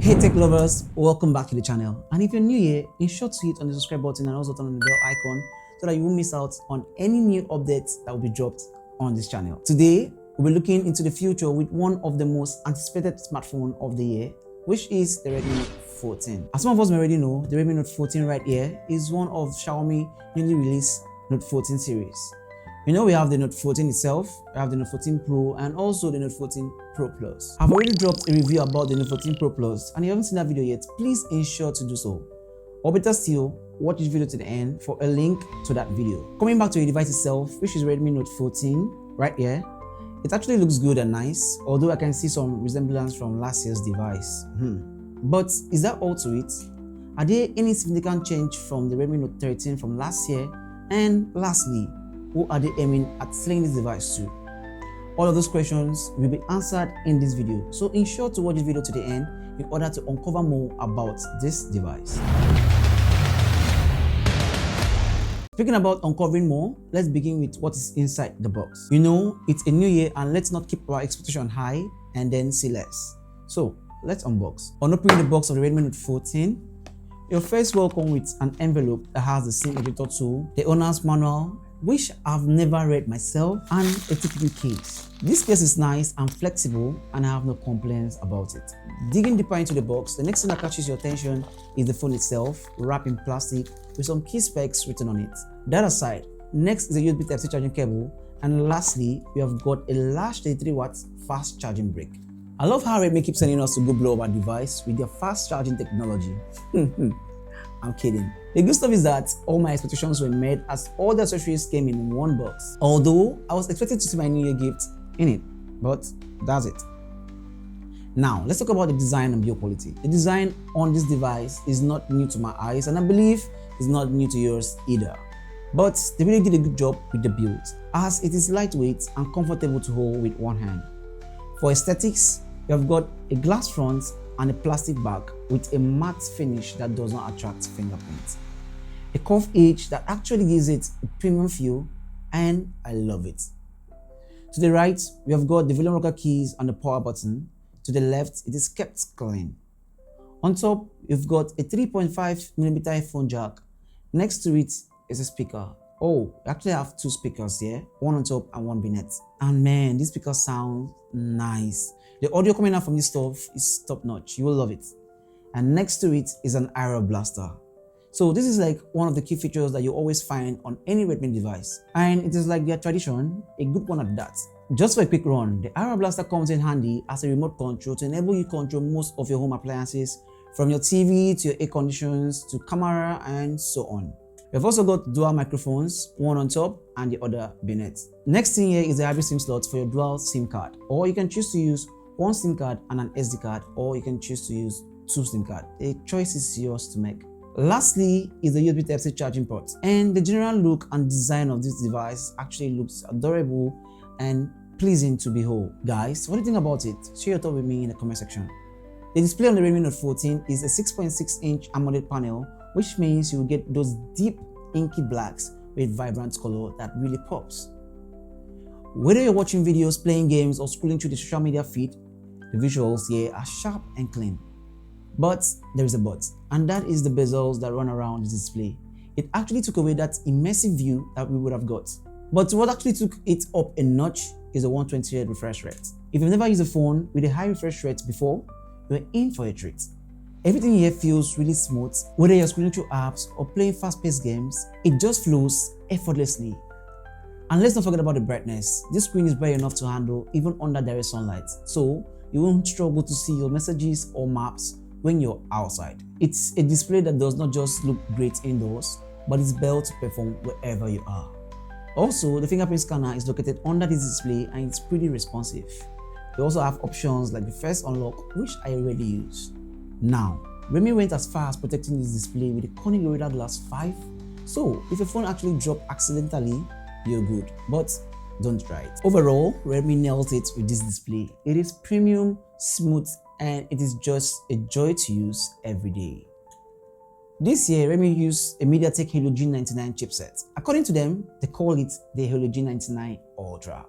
Hey tech lovers, welcome back to the channel. And if you're new here, ensure to hit on the subscribe button and also turn on the bell icon so that you won't miss out on any new updates that will be dropped on this channel. Today, we'll be looking into the future with one of the most anticipated smartphone of the year, which is the Redmi Note 14. As some of us may already know, the Redmi Note 14 right here is one of Xiaomi newly released Note 14 series. You know, we have the Note 14 itself, we have the Note 14 Pro, and also the Note 14 Pro Plus. I've already dropped a review about the Note 14 Pro Plus, and if you haven't seen that video yet, please ensure to do so. Or better still, watch this video to the end for a link to that video. Coming back to the device itself, which is Redmi Note 14, right here, it actually looks good and nice, although I can see some resemblance from last year's device. But is that all to it? Are there any significant change from the Redmi Note 13 from last year? And lastly, who are they aiming at selling this device to? All of those questions will be answered in this video, so ensure to watch this video to the end in order to uncover more about this device. Speaking about uncovering more, let's begin with what is inside the box. You know, it's a new year and let's not keep our expectation high and then see less. So let's unbox. On opening the box of the Redmi Note 14, you're first welcome with an envelope that has the SIM editor tool, the owner's manual, which I've never read myself, and a TPU case. This case is nice and flexible and I have no complaints about it. Digging deeper into the box, the next thing that catches your attention is the phone itself, wrapped in plastic with some key specs written on it. That aside, next is a USB Type-C charging cable, and lastly, we have got a large 33 watts fast charging brick. I love how Redmi keeps sending us to go blow up our device with their fast charging technology. I'm kidding. The good stuff is that all my expectations were met as all the accessories came in one box. Although I was expecting to see my New Year gift in it, but that's it. Now, let's talk about the design and build quality. The design on this device is not new to my eyes, and I believe it's not new to yours either. But they really did a good job with the build, as it is lightweight and comfortable to hold with one hand. For aesthetics, you have got a glass front and a plastic back with a matte finish that does not attract fingerprints. A curved edge that actually gives it a premium feel, and I love it. To the right, we have got the volume rocker keys and the power button. To the left, it is kept clean. On top, you've got a 3.5mm headphone jack. Next to it is a speaker. Oh, you actually have two speakers here, one on top and one beneath. And man, this speaker sounds nice. The audio coming out from this stuff is top notch. You will love it. And next to it is an Aero Blaster. So this is like one of the key features that you always find on any Redmi device. And it is like their tradition, a good one at that. Just for a quick run, the Aero Blaster comes in handy as a remote control to enable you to control most of your home appliances, from your TV to your air conditions to camera and so on. We've also got dual microphones, one on top and the other beneath. Next thing here is the hybrid SIM slot for your dual SIM card, or you can choose to use one SIM card and an SD card, or you can choose to use two SIM cards. The choice is yours to make. Lastly is the USB Type-C charging port, and the general look and design of this device actually looks adorable and pleasing to behold. Guys, what do you think about it? Share your thoughts with me in the comment section. The display on the Redmi Note 14 is a 6.6-inch AMOLED panel, which means you will get those deep inky blacks with vibrant color that really pops. Whether you're watching videos, playing games, or scrolling through the social media feed, the visuals here are sharp and clean. But there is a but, and that is the bezels that run around the display. It actually took away that immersive view that we would have got. But what actually took it up a notch is the 120Hz refresh rate. If you've never used a phone with a high refresh rate before, you're in for a treat. Everything here feels really smooth. Whether you're scrolling through apps or playing fast-paced games, it just flows effortlessly. And let's not forget about the brightness. This screen is bright enough to handle even under direct sunlight, so you won't struggle to see your messages or maps when you're outside. It's a display that does not just look great indoors, but it's built to perform wherever you are. Also, the fingerprint scanner is located under this display and it's pretty responsive. You also have options like the first unlock, which I already use. Now, Redmi went as far as protecting this display with a Corning Gorilla Glass 5, so if your phone actually dropped accidentally, you're good, but don't try it. Overall, Redmi nails it with this display. It is premium, smooth, and it is just a joy to use every day. This year, Redmi used a MediaTek Helio G99 chipset. According to them, they call it the Helio G99 Ultra.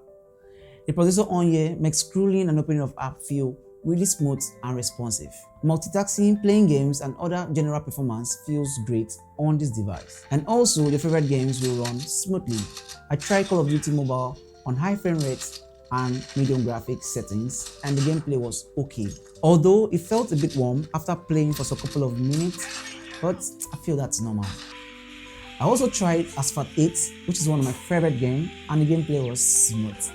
The processor on here makes scrolling and opening of app feel really smooth and responsive. Multitasking, playing games, and other general performance feels great on this device. And also, your favorite games will run smoothly. I tried Call of Duty Mobile on high frame rates and medium graphics settings, and the gameplay was okay. Although it felt a bit warm after playing for a couple of minutes, but I feel that's normal. I also tried Asphalt 8, which is one of my favorite games, and the gameplay was smooth.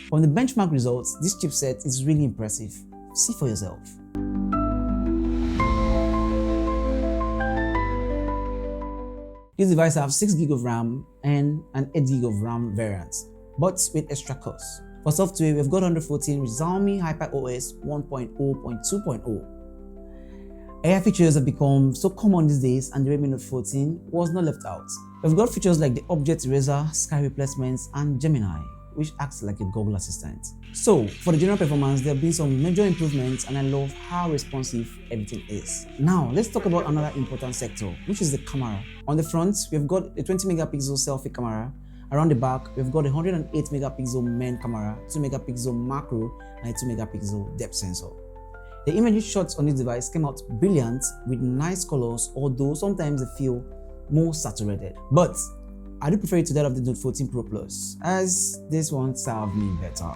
From the benchmark results, this chipset is really impressive. See for yourself. This device has 6GB of RAM and an 8GB of RAM variant, but with extra costs. For software, we've got 114 with Xiaomi HyperOS 1.0.2.0. AI features have become so common these days, and the Redmi Note 14 was not left out. We've got features like the Object Eraser, Sky Replacements, and Gemini, which acts like a Google Assistant. So, for the general performance, there have been some major improvements, and I love how responsive everything is. Now, let's talk about another important sector, which is the camera. On the front, we've got a 20MP selfie camera. Around the back, we've got a 108MP main camera, 2MP macro, and a 2MP depth sensor. The image shots on this device came out brilliant with nice colors, although sometimes they feel more saturated. But I do prefer it to that of the Note 14 Pro Plus, as this one served me better.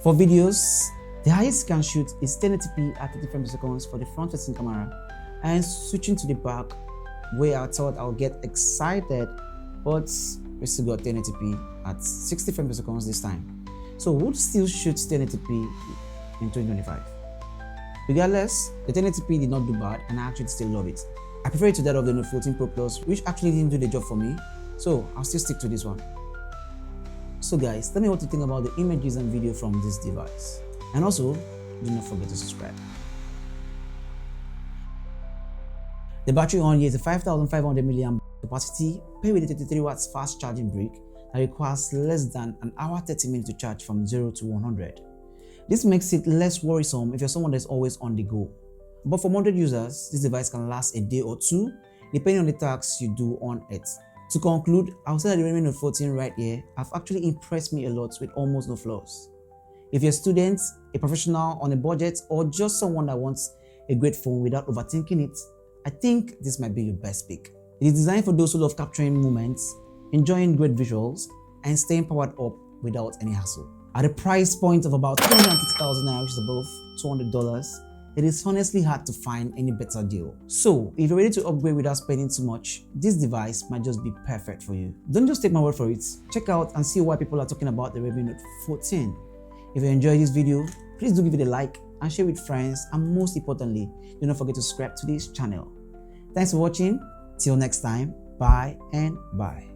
For videos, the highest you can shoot is 1080p at 30 frames per second for the front-facing camera, and switching to the back, where I thought I'll get excited, but we still got 1080p at 60 frames per second this time. So we'll still shoot 1080p in 2025. Regardless, the 1080p did not do bad, and I actually still love it. I prefer it to that of the Note 14 Pro Plus, which actually didn't do the job for me, so I'll still stick to this one. So guys, tell me what you think about the images and video from this device. And also, do not forget to subscribe. The battery on here is a 5500 mAh capacity, paired with a 33 watts fast charging brick that requires less than an hour 30 minutes to charge from 0 to 100. This makes it less worrisome if you're someone that's always on the go. But for moderate users, this device can last a day or two, depending on the tasks you do on it. To conclude, I'll say that the Redmi Note 14 right here have actually impressed me a lot with almost no flaws. If you're a student, a professional on a budget, or just someone that wants a great phone without overthinking it, I think this might be your best pick. It is designed for those who love capturing moments, enjoying great visuals, and staying powered up without any hassle. At a price point of about 250,000 naira, which is above $200, it is honestly hard to find any better deal. So, if you're ready to upgrade without spending too much, this device might just be perfect for you. Don't just take my word for it. Check out and see why people are talking about the Redmi Note 14. If you enjoyed this video, please do give it a like and share with friends, and most importantly, do not forget to subscribe to this channel. Thanks for watching. Till next time, bye and bye.